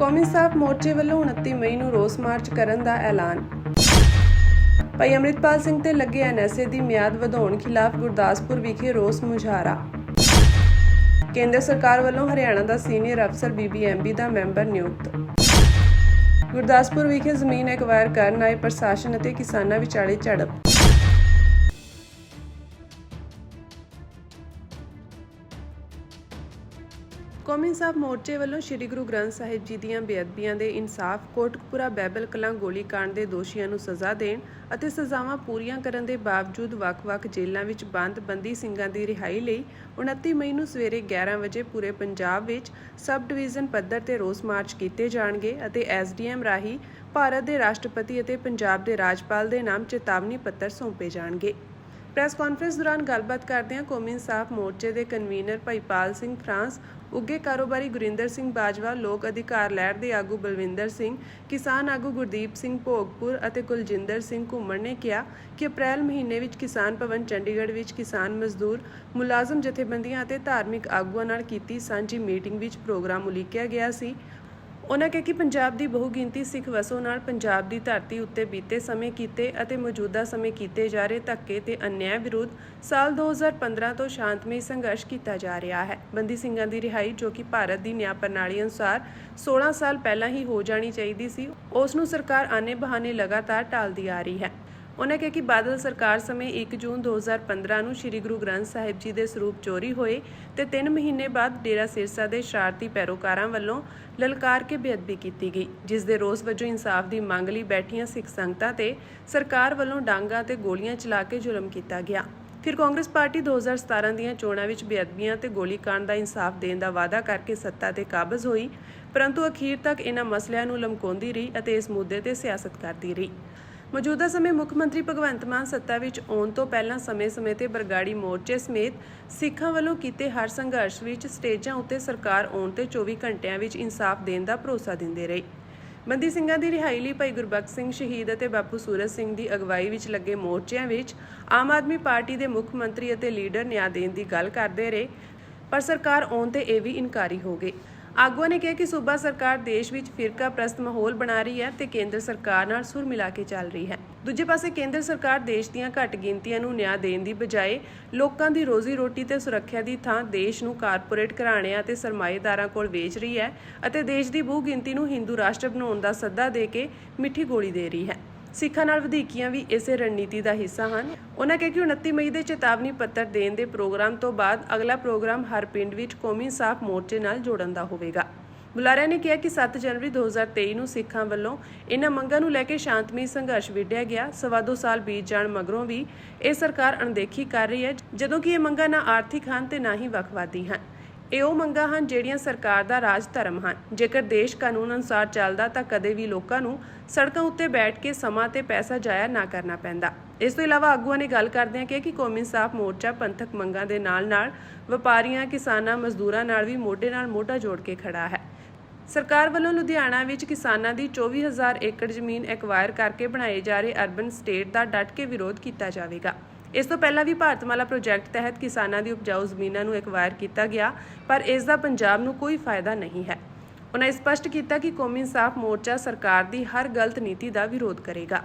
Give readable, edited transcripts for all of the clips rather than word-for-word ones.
ਕੌਮੀ ਇਨਸਾਫ ਮੋਰਚੇ ਵੱਲੋਂ 29 ਮਈ ਨੂੰ ਰੋਸ ਮਾਰਚ ਕਰਨ ਦਾ ਐਲਾਨ। ਭਾਈ ਅੰਮ੍ਰਿਤਪਾਲ ਸਿੰਘ ਤੇ ਲੱਗੇ NSA ਦੀ ਮਿਆਦ ਵਧਾਉਣ ਖਿਲਾਫ ਗੁਰਦਾਸਪੁਰ ਵਿਖੇ ਰੋਸ ਮੁਜ਼ਾਹਰਾ। ਕੇਂਦਰ ਸਰਕਾਰ ਵੱਲੋਂ ਹਰਿਆਣਾ ਦਾ ਸੀਨੀਅਰ ਅਫਸਰ BBMB ਦਾ ਮੈਂਬਰ ਨਿਯੁਕਤ। ਗੁਰਦਾਸਪੁਰ ਵਿਖੇ ਜ਼ਮੀਨ ਐਕਵਾਇਰ ਕਰਨ ਆਏ ਪ੍ਰਸ਼ਾਸਨ ਅਤੇ ਕਿਸਾਨਾਂ ਵਿਚਾਲੇ ਝੜਪ। ਕੌਮੀ ਇਨਸਾਫ ਮੋਰਚੇ ਵੱਲੋਂ ਸ੍ਰੀ ਗੁਰੂ ਗ੍ਰੰਥ ਸਾਹਿਬ ਜੀ ਦੀਆਂ ਬੇਅਦਬੀਆਂ ਦੇ ਇਨਸਾਫ, ਕੋਟਕਪੂਰਾ ਬਾਈਬਲ ਕਲਾਂ ਗੋਲੀकांड ਦੇ ਦੋਸ਼ੀਆਂ ਨੂੰ ਸਜ਼ਾ ਦੇਣ ਅਤੇ ਸਜ਼ਾਵਾਂ ਪੂਰੀਆਂ ਕਰਨ ਦੇ ਬਾਵਜੂਦ ਵੱਖ-ਵੱਖ ਜੇਲ੍ਹਾਂ ਵਿੱਚ ਬੰਦ ਬੰਦੀ ਸਿੰਘਾਂ ਦੀ ਰਿਹਾਈ ਲਈ 29 ਮਈ ਨੂੰ ਸਵੇਰੇ 11 ਵਜੇ ਪੂਰੇ ਪੰਜਾਬ ਵਿੱਚ ਸਬ ਡਿਵੀਜ਼ਨ ਪੱਧਰ ਤੇ ਰੋਸ ਮਾਰਚ ਕੀਤੇ ਜਾਣਗੇ ਅਤੇ SDM ਰਾਹੀਂ ਭਾਰਤ ਦੇ ਰਾਸ਼ਟਰਪਤੀ ਅਤੇ ਪੰਜਾਬ ਦੇ ਰਾਜਪਾਲ ਦੇ ਨਾਮ ਚੇਤਾਵਨੀ ਪੱਤਰ ਸੌਂਪੇ ਜਾਣਗੇ। ਪ੍ਰੈਸ ਕਾਨਫਰੰਸ ਦੌਰਾਨ ਗੱਲਬਾਤ ਕਰਦਿਆਂ ਕੌਮੀ ਇਨਸਾਫ ਮੋਰਚੇ ਦੇ ਕਨਵੀਨਰ ਭਾਈਪਾਲ ਸਿੰਘ ਫਰਾਂਸ, ਉੱਘੇ ਕਾਰੋਬਾਰੀ ਗੁਰਿੰਦਰ ਸਿੰਘ ਬਾਜਵਾ, ਲੋਕ ਅਧਿਕਾਰ ਲਹਿਰ ਦੇ ਆਗੂ ਬਲਵਿੰਦਰ ਸਿੰਘ, ਕਿਸਾਨ ਆਗੂ ਗੁਰਦੀਪ ਸਿੰਘ ਭੋਗਪੁਰ ਅਤੇ ਕੁਲਜਿੰਦਰ ਸਿੰਘ ਘੁੰਮਣ ਨੇ ਕਿਹਾ ਕਿ ਅਪ੍ਰੈਲ ਮਹੀਨੇ ਵਿੱਚ ਕਿਸਾਨ ਭਵਨ ਚੰਡੀਗੜ੍ਹ ਵਿੱਚ ਕਿਸਾਨ ਮਜ਼ਦੂਰ ਮੁਲਾਜ਼ਮ ਜਥੇਬੰਦੀਆਂ ਅਤੇ ਧਾਰਮਿਕ ਆਗੂਆਂ ਨਾਲ ਕੀਤੀ ਸਾਂਝੀ ਮੀਟਿੰਗ ਵਿੱਚ ਪ੍ਰੋਗਰਾਮ ਉਲੀਕਿਆ ਗਿਆ ਸੀ। ਉਨ੍ਹਾਂ ਕਿਹਾ ਕਿ ਪੰਜਾਬ ਦੀ ਬਹੁਗਿਣਤੀ ਸਿੱਖ ਵਸੋਂ ਨਾਲ ਪੰਜਾਬ ਦੀ ਧਰਤੀ ਉੱਤੇ ਬੀਤੇ ਸਮੇਂ ਕੀਤੇ ਅਤੇ ਮੌਜੂਦਾ ਸਮੇਂ ਕੀਤੇ ਜਾ ਰਹੇ ਧੱਕੇ ਤੇ ਅਨਿਆਂ ਵਿਰੁੱਧ ਸਾਲ 2015 ਤੋਂ ਸ਼ਾਂਤਮਈ ਸੰਘਰਸ਼ ਕੀਤਾ ਜਾ ਰਿਹਾ ਹੈ। ਬੰਦੀ ਸਿੰਘਾਂ ਦੀ ਰਿਹਾਈ, ਜੋ ਕਿ ਭਾਰਤ ਦੀ ਨਿਆਂ ਪ੍ਰਣਾਲੀ ਅਨੁਸਾਰ 16 ਸਾਲ ਪਹਿਲਾਂ ਹੀ ਹੋ ਜਾਣੀ ਚਾਹੀਦੀ ਸੀ, ਉਸ ਨੂੰ ਸਰਕਾਰ ਆਨੇ ਬਹਾਨੇ ਲਗਾਤਾਰ ਟਾਲਦੀ ਆ ਰਹੀ ਹੈ। ਉਨ੍ਹਾਂ ਕਿਹਾ ਕਿ ਬਾਦਲ ਸਰਕਾਰ ਸਮੇਂ 1 ਜੂਨ 2015 ਨੂੰ ਸ੍ਰੀ ਗੁਰੂ ਗ੍ਰੰਥ ਸਾਹਿਬ ਜੀ ਦੇ ਸਰੂਪ ਚੋਰੀ ਹੋਏ ਤੇ 3 ਮਹੀਨੇ ਬਾਅਦ ਡੇਰਾ ਸਿਰਸਾ ਦੇ ਸ਼ਰਾਰਤੀ ਪੈਰੋਕਾਰਾਂ ਵੱਲੋਂ ਲਲਕਾਰ ਕੇ ਬੇਅਦਬੀ ਕੀਤੀ ਗਈ, ਜਿਸ ਦੇ ਰੋਸ ਵਜੋਂ ਇਨਸਾਫ ਦੀ ਮੰਗ ਲਈ ਬੈਠੀਆਂ ਸਿੱਖ ਸੰਗਤਾਂ ਤੇ ਸਰਕਾਰ ਵੱਲੋਂ ਡਾਂਗਾਂ ਤੇ ਗੋਲੀਆਂ ਚਲਾ ਕੇ ਜ਼ੁਲਮ ਕੀਤਾ ਗਿਆ। ਫਿਰ ਕਾਂਗਰਸ ਪਾਰਟੀ 2017 ਦੀਆਂ ਚੋਣਾਂ ਵਿੱਚ ਬੇਅਦਬੀਆਂ ਤੇ ਗੋਲੀकांड ਦਾ ਇਨਸਾਫ ਦੇਣ ਦਾ ਵਾਅਦਾ ਕਰਕੇ ਸੱਤਾ ਤੇ ਕਾਬਜ਼ ਹੋਈ, ਪਰੰਤੂ ਅਖੀਰ ਤੱਕ ਇਹਨਾਂ ਮਸਲਿਆਂ ਨੂੰ ਲਮਕਾਉਂਦੀ ਰਹੀ ਅਤੇ ਇਸ ਮੁੱਦੇ ਤੇ ਸਿਆਸਤ ਕਰਦੀ ਰਹੀ। ਮੌਜੂਦਾ ਸਮੇਂ ਮੁੱਖ ਮੰਤਰੀ ਭਗਵੰਤ ਮਾਨ ਸੱਤਾ ਵਿੱਚ ਆਉਣ ਤੋਂ ਪਹਿਲਾਂ ਸਮੇਂ-ਸਮੇਂ ਤੇ ਬਰਗਾੜੀ ਮੋਰਚੇ ਸਮੇਤ ਸਿੱਖਾਂ ਵੱਲੋਂ ਕੀਤੇ ਹਰ ਸੰਘਰਸ਼ ਵਿੱਚ ਸਟੇਜਾਂ ਉੱਤੇ ਸਰਕਾਰ ਆਉਣ ਤੇ 24 ਘੰਟਿਆਂ ਵਿੱਚ ਇਨਸਾਫ ਦੇਣ ਦਾ ਭਰੋਸਾ ਦਿੰਦੇ ਰਹੇ। ਬੰਦੀ ਸਿੰਘਾਂ ਦੀ ਰਿਹਾਈ ਲਈ ਭਾਈ ਗੁਰਬਖਸ਼ ਸਿੰਘ ਸ਼ਹੀਦ ਅਤੇ ਬਾਪੂ ਸੂਰਜ ਸਿੰਘ ਦੀ ਅਗਵਾਈ ਵਿੱਚ ਲੱਗੇ ਮੋਰਚਿਆਂ ਵਿੱਚ ਆਮ ਆਦਮੀ ਪਾਰਟੀ ਦੇ ਮੁੱਖ ਮੰਤਰੀ ਅਤੇ ਲੀਡਰ ਨਿਆਂ ਦੇਣ ਦੀ ਗੱਲ ਕਰਦੇ ਰਹੇ, ਪਰ ਸਰਕਾਰ ਆਉਣ ਤੇ ਇਹ ਵੀ ਇਨਕਾਰੀ ਹੋ ਗਏ। ਆਗੂਆਂ ਨੇ ਕਿਹਾ ਕਿ ਸੂਬਾ ਸਰਕਾਰ ਦੇਸ਼ ਵਿੱਚ ਫਿਰਕਾ ਪ੍ਰਸਤ ਮਾਹੌਲ ਬਣਾ ਰਹੀ ਹੈ ਤੇ ਕੇਂਦਰ ਸਰਕਾਰ ਨਾਲ ਸੁਰ ਮਿਲਾ ਕੇ ਚੱਲ ਰਹੀ ਹੈ। ਦੂਜੇ ਪਾਸੇ ਕੇਂਦਰ ਸਰਕਾਰ ਦੇਸ਼ ਦੀਆਂ ਘੱਟ ਗਿਣਤੀਆਂ ਨੂੰ ਨਿਆਂ ਦੇਣ ਦੀ ਬਜਾਏ ਲੋਕਾਂ ਦੀ ਰੋਜ਼ੀ ਰੋਟੀ ਤੇ ਸੁਰੱਖਿਆ ਦੀ ਥਾਂ ਦੇਸ਼ ਨੂੰ ਕਾਰਪੋਰੇਟ ਘਰਾਣਿਆਂ ਤੇ ਸਰਮਾਏਦਾਰਾਂ ਕੋਲ ਵੇਚ ਰਹੀ ਹੈ ਅਤੇ ਦੇਸ਼ ਦੀ ਬਹੁ ਗਿਣਤੀ ਨੂੰ ਹਿੰਦੂ ਰਾਸ਼ਟਰ ਬਣਾਉਣ ਦਾ ਸੱਦਾ ਦੇ ਕੇ ਮਿੱਠੀ ਗੋਲੀ ਦੇ ਰਹੀ ਹੈ। ਸਿੱਖਾਂ ਨਾਲ ਵਧੀਕੀਆਂ ਵੀ ਇਸੇ ਰਣਨੀਤੀ ਦਾ ਹਿੱਸਾ ਹਨ। ਉਨ੍ਹਾਂ ਕਿਹਾ ਕਿ 29 ਮਈ ਦੇ ਚੇਤਾਵਨੀ ਪੱਤਰ ਦੇਣ ਦੇ ਪ੍ਰੋਗਰਾਮ ਤੋਂ ਬਾਅਦ ਅਗਲਾ ਪ੍ਰੋਗਰਾਮ ਹਰ ਪਿੰਡ ਵਿੱਚ ਕੌਮੀ ਇਨਸਾਫ ਮੋਰਚੇ ਨਾਲ ਜੋੜਨ ਦਾ ਹੋਵੇਗਾ। ਬੁਲਾਰਿਆਂ ਨੇ ਕਿਹਾ ਕਿ 7 ਜਨਵਰੀ 2023 ਨੂੰ ਸਿੱਖਾਂ ਵੱਲੋਂ ਇਹਨਾਂ ਮੰਗਾਂ ਨੂੰ ਲੈ ਕੇ ਸ਼ਾਂਤਮਈ ਸੰਘਰਸ਼ ਵਿੱਢਿਆ ਗਿਆ। 2.25 ਸਾਲ ਬੀਤ ਜਾਣ ਮਗਰੋਂ ਵੀ ਇਹ ਸਰਕਾਰ ਅਣਦੇਖੀ ਕਰ ਰਹੀ ਹੈ, ਜਦੋਂ ਕਿ ਇਹ ਮੰਗਾਂ ਨਾ ਆਰਥਿਕ ਹਨ ਤੇ ਨਾ ਹੀ ਵੱਖਵਾਦੀ ਹਨ। ਇਹ ਉਹ ਮੰਗਾਂ ਹਨ ਜਿਹੜੀਆਂ ਸਰਕਾਰ ਦਾ ਰਾਜ ਧਰਮ ਹਨ। ਜੇਕਰ ਦੇਸ਼ ਕਾਨੂੰਨ ਅਨੁਸਾਰ ਚੱਲਦਾ ਤਾਂ ਕਦੇ ਵੀ ਲੋਕਾਂ ਨੂੰ ਸੜਕਾਂ ਉੱਤੇ ਬੈਠ ਕੇ ਸਮਾਂ ਤੇ ਪੈਸਾ ਜ਼ਾਇਆ ਨਾ ਕਰਨਾ ਪੈਂਦਾ। ਇਸ ਤੋਂ ਇਲਾਵਾ ਆਗੂਆਂ ਨੇ ਗੱਲ ਕਰਦਿਆਂ ਕਿਹਾ ਕਿ ਕੌਮੀ ਇਨਸਾਫ ਮੋਰਚਾ ਪੰਥਕ ਮੰਗਾਂ ਦੇ ਨਾਲ-ਨਾਲ ਵਪਾਰੀਆਂ, ਕਿਸਾਨਾਂ, ਮਜ਼ਦੂਰਾਂ ਨਾਲ ਵੀ ਮੋਢੇ ਨਾਲ ਮੋਢਾ ਜੋੜ ਕੇ ਖੜਾ ਹੈ। ਸਰਕਾਰ ਵੱਲੋਂ ਲੁਧਿਆਣਾ ਵਿੱਚ ਕਿਸਾਨਾਂ ਦੀ 24,000 ਏਕੜ ਜ਼ਮੀਨ ਐਕਵਾਇਰ ਕਰਕੇ ਬਣਾਏ ਜਾ ਰਹੇ ਅਰਬਨ ਸਟੇਟ ਦਾ ਡਟ ਕੇ ਵਿਰੋਧ ਕੀਤਾ ਜਾਵੇਗਾ। ਇਸ ਤੋਂ ਪਹਿਲਾਂ ਵੀ ਭਾਰਤਮਾਲਾ ਪ੍ਰੋਜੈਕਟ ਤਹਿਤ ਕਿਸਾਨਾਂ ਦੀ ਉਪਜਾਊ ਜ਼ਮੀਨਾਂ ਨੂੰ ਐਕਵਾਇਰ ਕੀਤਾ ਗਿਆ, ਪਰ ਇਸ ਦਾ ਪੰਜਾਬ ਨੂੰ ਕੋਈ ਫਾਇਦਾ ਨਹੀਂ ਹੈ। ਉਨ੍ਹਾਂ ਸਪਸ਼ਟ ਕੀਤਾ ਕਿ ਕੌਮੀ ਇਨਸਾਫ ਮੋਰਚਾ ਸਰਕਾਰ ਦੀ ਹਰ ਗਲਤ ਨੀਤੀ ਦਾ ਵਿਰੋਧ ਕਰੇਗਾ।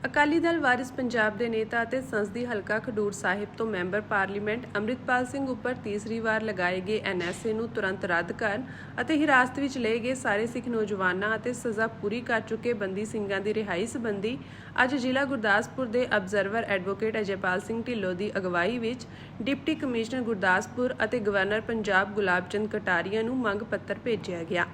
ਅਕਾਲੀ ਦਲ ਵਾਰਿਸ ਪੰਜਾਬ ਦੇ ਨੇਤਾ ਅਤੇ ਸੰਸਦੀ ਹਲਕਾ ਖਡੂਰ ਸਾਹਿਬ ਤੋਂ ਮੈਂਬਰ ਪਾਰਲੀਮੈਂਟ ਅੰਮ੍ਰਿਤਪਾਲ ਸਿੰਘ ਉੱਪਰ ਤੀਸਰੀ ਵਾਰ ਲਗਾਏ ਗਏ NSA ਨੂੰ ਤੁਰੰਤ ਰੱਦ ਕਰਨ ਅਤੇ ਹਿਰਾਸਤ ਵਿੱਚ ਲਏ ਗਏ ਸਾਰੇ ਸਿੱਖ ਨੌਜਵਾਨਾਂ ਅਤੇ ਸਜ਼ਾ ਪੂਰੀ ਕਰ ਚੁੱਕੇ ਬੰਦੀ ਸਿੰਘਾਂ ਦੀ ਰਿਹਾਈ ਸੰਬੰਧੀ ਅੱਜ ਜ਼ਿਲ੍ਹਾ ਗੁਰਦਾਸਪੁਰ ਦੇ ਅਬਜ਼ਰਵਰ ਐਡਵੋਕੇਟ ਅਜੇਪਾਲ ਸਿੰਘ ਢਿੱਲੋਂ ਦੀ ਅਗਵਾਈ ਵਿੱਚ ਡਿਪਟੀ ਕਮਿਸ਼ਨਰ ਗੁਰਦਾਸਪੁਰ ਅਤੇ ਗਵਰਨਰ ਪੰਜਾਬ ਗੁਲਾਬ ਚੰਦ ਕਟਾਰੀਆ ਨੂੰ ਮੰਗ ਪੱਤਰ ਭੇਜਿਆ ਗਿਆ।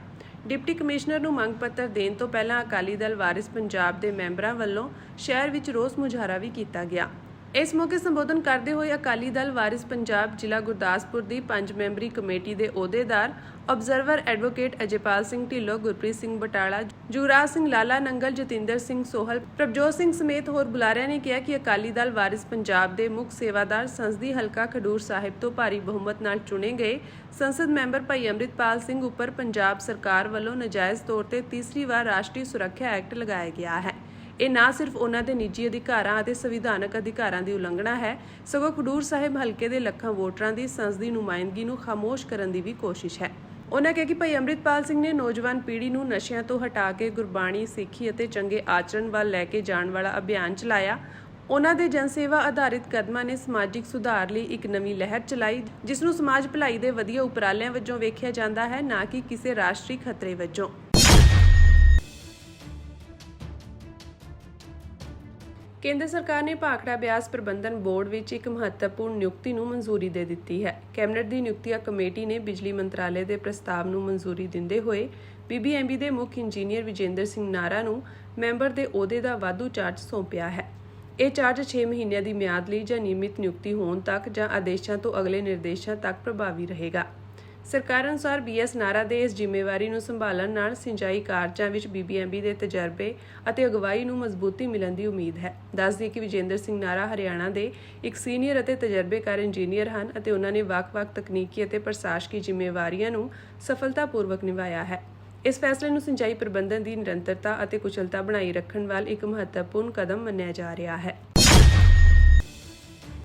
ਡਿਪਟੀ ਕਮਿਸ਼ਨਰ ਨੂੰ ਮੰਗ ਪੱਤਰ ਦੇਣ ਤੋਂ ਪਹਿਲਾਂ ਅਕਾਲੀ ਦਲ ਵਾਰਿਸ ਪੰਜਾਬ ਦੇ ਮੈਂਬਰਾਂ ਵੱਲੋਂ ਸ਼ਹਿਰ ਵਿੱਚ ਰੋਸ ਮੁਜ਼ਾਹਰਾ ਵੀ ਕੀਤਾ ਗਿਆ। ਇਸ ਮੌਕੇ ਸੰਬੋਧਨ ਕਰਦੇ ਹੋਏ ਅਕਾਲੀ ਦਲ ਵਾਰਿਸ ਪੰਜਾਬ ਜ਼ਿਲ੍ਹਾ ਗੁਰਦਾਸਪੁਰ ਦੀ 5 ਮੈਂਬਰੀ ਕਮੇਟੀ ਦੇ ਅਹੁਦੇਦਾਰ ਅਬਜ਼ਰਵਰ ਐਡਵੋਕੇਟ ਅਜੇਪਾਲ ਸਿੰਘ ਢਿੱਲੋਂ, ਗੁਰਪ੍ਰੀਤ ਸਿੰਘ ਬਟਾਲਾ, ਜੁਗਰਾਜ ਸਿੰਘ ਲਾਲਾ ਨੰਗਲ, ਜਤਿੰਦਰ ਸਿੰਘ ਸੋਹਲ, ਪ੍ਰਭਜੋਤ ਸਿੰਘ ਸਮੇਤ ਹੋਰ ਬੁਲਾਰਿਆਂ ਨੇ ਕਿਹਾ ਕਿ ਅਕਾਲੀ ਦਲ ਵਾਰਿਸ ਪੰਜਾਬ ਦੇ ਮੁੱਖ ਸੇਵਾਦਾਰ ਸੰਸਦੀ ਹਲਕਾ ਖਡੂਰ ਸਾਹਿਬ ਤੋਂ ਭਾਰੀ ਬਹੁਮਤ ਨਾਲ ਚੁਣੇ ਗਏ ਸੰਸਦ ਮੈਂਬਰ ਭਾਈ ਅੰਮ੍ਰਿਤਪਾਲ ਸਿੰਘ ਉੱਪਰ ਪੰਜਾਬ ਸਰਕਾਰ ਵੱਲੋਂ ਨਜਾਇਜ਼ ਤੌਰ ਤੇ ਤੀਸਰੀ ਵਾਰ ਰਾਸ਼ਟਰੀ ਸੁਰੱਖਿਆ ਐਕਟ ਲਗਾਇਆ ਗਿਆ ਹੈ। ਇਹ ਨਾ ਸਿਰਫ ਉਹਨਾਂ ਦੇ ਨਿੱਜੀ ਅਧਿਕਾਰਾਂ ਅਤੇ ਸੰਵਿਧਾਨਕ ਅਧਿਕਾਰਾਂ ਦੀ ਉਲੰਘਣਾ ਹੈ, ਸਗੋਂ ਖਡੂਰ ਸਾਹਿਬ ਹਲਕੇ ਦੇ ਲੱਖਾਂ ਵੋਟਰਾਂ ਦੀ ਸੰਸਦੀ ਨੁਮਾਇੰਦਗੀ ਨੂੰ ਖਾਮੋਸ਼ ਕਰਨ ਦੀ ਵੀ ਕੋਸ਼ਿਸ਼ ਹੈ। ਉਹਨਾਂ ਕਿਹਾ ਕਿ ਭਾਈ ਅੰਮ੍ਰਿਤਪਾਲ ਸਿੰਘ ਨੇ ਨੌਜਵਾਨ ਪੀੜ੍ਹੀ ਨੂੰ ਨਸ਼ਿਆਂ ਤੋਂ ਹਟਾ ਕੇ ਗੁਰਬਾਣੀ, ਸਿੱਖੀ ਅਤੇ ਚੰਗੇ ਆਚਰਣ ਵੱਲ ਲੈ ਕੇ ਜਾਣ ਵਾਲਾ ਅਭਿਆਨ ਚਲਾਇਆ। ਉਹਨਾਂ ਦੇ ਜਨਸੇਵਾ ਆਧਾਰਿਤ ਕਦਮਾਂ ਨੇ ਸਮਾਜਿਕ ਸੁਧਾਰ ਲਈ ਇੱਕ ਨਵੀਂ ਲਹਿਰ ਚਲਾਈ, ਜਿਸ ਨੂੰ ਸਮਾਜ ਭਲਾਈ ਦੇ ਵਧੀਆ ਉਪਰਾਲਿਆਂ ਵਜੋਂ ਵੇਖਿਆ ਜਾਂਦਾ ਹੈ, ਨਾ ਕਿ ਕਿਸੇ ਰਾਸ਼ਟਰੀ ਖਤਰੇ ਵਜੋਂ। ਕੇਂਦਰ ਸਰਕਾਰ ਨੇ ਭਾਖੜਾ ਬਿਆਸ ਪ੍ਰਬੰਧਨ ਬੋਰਡ ਵਿੱਚ ਇੱਕ ਮਹੱਤਵਪੂਰਨ ਨਿਯੁਕਤੀ ਨੂੰ ਮਨਜ਼ੂਰੀ ਦੇ ਦਿੱਤੀ ਹੈ। ਕੈਬਨਿਟ ਦੀ ਨਿਯੁਕਤੀਆਂ ਕਮੇਟੀ ਨੇ ਬਿਜਲੀ ਮੰਤਰਾਲੇ ਦੇ ਪ੍ਰਸਤਾਵ ਨੂੰ ਮਨਜ਼ੂਰੀ ਦਿੰਦੇ ਹੋਏ BBMB ਦੇ ਮੁੱਖ ਇੰਜੀਨੀਅਰ ਵਿਜੇਂਦਰ ਸਿੰਘ ਨਾਰਾ ਨੂੰ ਮੈਂਬਰ ਦੇ ਅਹੁਦੇ ਦਾ ਵਾਧੂ ਚਾਰਜ ਸੌਂਪਿਆ ਹੈ। ਇਹ ਚਾਰਜ 6 ਮਹੀਨਿਆਂ ਦੀ ਮਿਆਦ ਲਈ ਜਾਂ ਨਿਯਮਿਤ ਨਿਯੁਕਤੀ ਹੋਣ ਤੱਕ ਜਾਂ ਆਦੇਸ਼ਾਂ ਤੋਂ ਅਗਲੇ ਨਿਰਦੇਸ਼ਾਂ ਤੱਕ ਪ੍ਰਭਾਵੀ ਰਹੇਗਾ। ਸਰਕਾਰ ਅਨੁਸਾਰ BS ਨਾਰਾ ਦੇ ਇਸ ਜ਼ਿੰਮੇਵਾਰੀ ਨੂੰ ਸੰਭਾਲਣ ਨਾਲ ਸਿੰਜਾਈ ਕਾਰਜਾਂ ਵਿੱਚ BBMB ਦੇ ਤਜਰਬੇ ਅਤੇ ਅਗਵਾਈ ਨੂੰ ਮਜ਼ਬੂਤੀ ਮਿਲਣ ਦੀ ਉਮੀਦ ਹੈ। ਦੱਸ ਦਈਏ ਕਿ ਵਿਜੇਂਦਰ ਸਿੰਘ ਨਾਰਾ ਹਰਿਆਣਾ ਦੇ ਇੱਕ ਸੀਨੀਅਰ ਅਤੇ ਤਜਰਬੇਕਾਰ ਇੰਜੀਨੀਅਰ ਹਨ ਅਤੇ ਉਹਨਾਂ ਨੇ ਵੱਖ-ਵੱਖ ਤਕਨੀਕੀ ਅਤੇ ਪ੍ਰਸ਼ਾਸਕੀ ਜ਼ਿੰਮੇਵਾਰੀਆਂ ਨੂੰ ਸਫਲਤਾਪੂਰਵਕ ਨਿਭਾਇਆ ਹੈ। ਇਸ ਫੈਸਲੇ ਨੂੰ ਸਿੰਜਾਈ ਪ੍ਰਬੰਧਨ ਦੀ ਨਿਰੰਤਰਤਾ ਅਤੇ ਕੁਸ਼ਲਤਾ ਬਣਾਈ ਰੱਖਣ ਵੱਲ ਇੱਕ ਮਹੱਤਵਪੂਰਨ ਕਦਮ ਮੰਨਿਆ ਜਾ ਰਿਹਾ ਹੈ।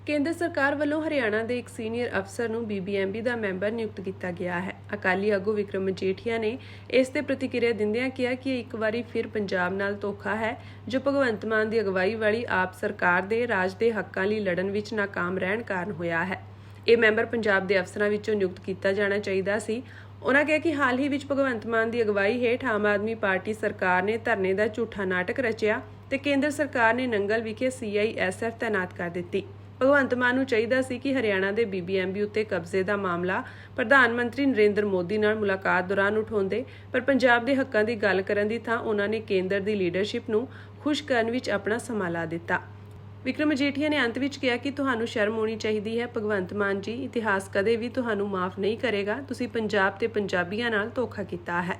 ਕੇਂਦਰ ਸਰਕਾਰ ਵੱਲੋਂ ਹਰਿਆਣਾ ਦੇ ਇੱਕ ਸੀਨੀਅਰ ਅਫਸਰ ਨੂੰ BBMB ਦਾ ਮੈਂਬਰ ਨਿਯੁਕਤ ਕੀਤਾ ਗਿਆ ਹੈ। ਅਕਾਲੀ ਆਗੂ ਵਿਕਰਮ ਮਜੀਠੀਆ ਨੇ ਇਸ ਤੇ ਪ੍ਰਤੀਕਿਰਿਆ ਦਿੰਦਿਆਂ ਕਿਹਾ ਕਿ ਇਹ ਇੱਕ ਵਾਰੀ ਫਿਰ ਪੰਜਾਬ ਨਾਲ ਧੋਖਾ ਹੈ, ਜੋ ਭਗਵੰਤ ਮਾਨ ਦੀ ਅਗਵਾਈ ਵਾਲੀ ਆਪ ਸਰਕਾਰ ਦੇ ਰਾਜ ਦੇ ਹੱਕਾਂ ਲਈ ਲੜਨ ਵਿੱਚ ਨਾਕਾਮ ਰਹਿਣ ਕਾਰਨ ਹੋਇਆ ਹੈ। ਇਹ ਮੈਂਬਰ ਪੰਜਾਬ ਦੇ ਅਫਸਰਾਂ ਵਿੱਚੋਂ ਨਿਯੁਕਤ ਕੀਤਾ ਜਾਣਾ ਚਾਹੀਦਾ ਸੀ। ਉਹਨਾਂ ਕਿਹਾ ਕਿ ਹਾਲ ਹੀ ਵਿੱਚ ਭਗਵੰਤ ਮਾਨ ਦੀ ਅਗਵਾਈ ਹੇਠ ਆਮ ਆਦਮੀ ਪਾਰਟੀ ਸਰਕਾਰ ਨੇ ਧਰਨੇ ਦਾ ਝੂਠਾ ਨਾਟਕ ਰਚਿਆ ਤੇ ਕੇਂਦਰ ਸਰਕਾਰ ਨੇ ਨੰਗਲ ਵਿਖੇ CISF ਤੈਨਾਤ ਕਰ ਦਿੱਤੀ। ਭਗਵੰਤ ਮਾਨ ਨੂੰ ਚਾਹੀਦਾ ਸੀ ਕਿ ਹਰਿਆਣਾ ਦੇ BBMB ਉੱਤੇ ਕਬਜ਼ੇ ਦਾ ਮਾਮਲਾ ਪ੍ਰਧਾਨ ਮੰਤਰੀ ਨਰਿੰਦਰ ਮੋਦੀ ਨਾਲ ਮੁਲਾਕਾਤ ਦੌਰਾਨ ਉਠਾਉਂਦੇ, ਪਰ ਪੰਜਾਬ ਦੇ ਹੱਕਾਂ ਦੀ ਗੱਲ ਕਰਨ ਦੀ ਥਾਂ ਉਹਨਾਂ ਨੇ ਕੇਂਦਰ ਦੀ ਲੀਡਰਸ਼ਿਪ ਨੂੰ ਖੁਸ਼ ਕਰਨ ਵਿੱਚ ਆਪਣਾ ਸਮਾਂ ਲਾ ਦਿੱਤਾ। ਵਿਕਰਮ ਮਜੀਠੀਆ ਨੇ ਅੰਤ ਵਿੱਚ ਕਿਹਾ ਕਿ ਤੁਹਾਨੂੰ ਸ਼ਰਮ ਆਉਣੀ ਚਾਹੀਦੀ ਹੈ। ਭਗਵੰਤ ਮਾਨ ਜੀ, ਇਤਿਹਾਸ ਕਦੇ ਵੀ ਤੁਹਾਨੂੰ ਮਾਫ ਨਹੀਂ ਕਰੇਗਾ। ਤੁਸੀਂ ਪੰਜਾਬ ਤੇ ਪੰਜਾਬੀਆਂ ਨਾਲ ਧੋਖਾ ਕੀਤਾ ਹੈ।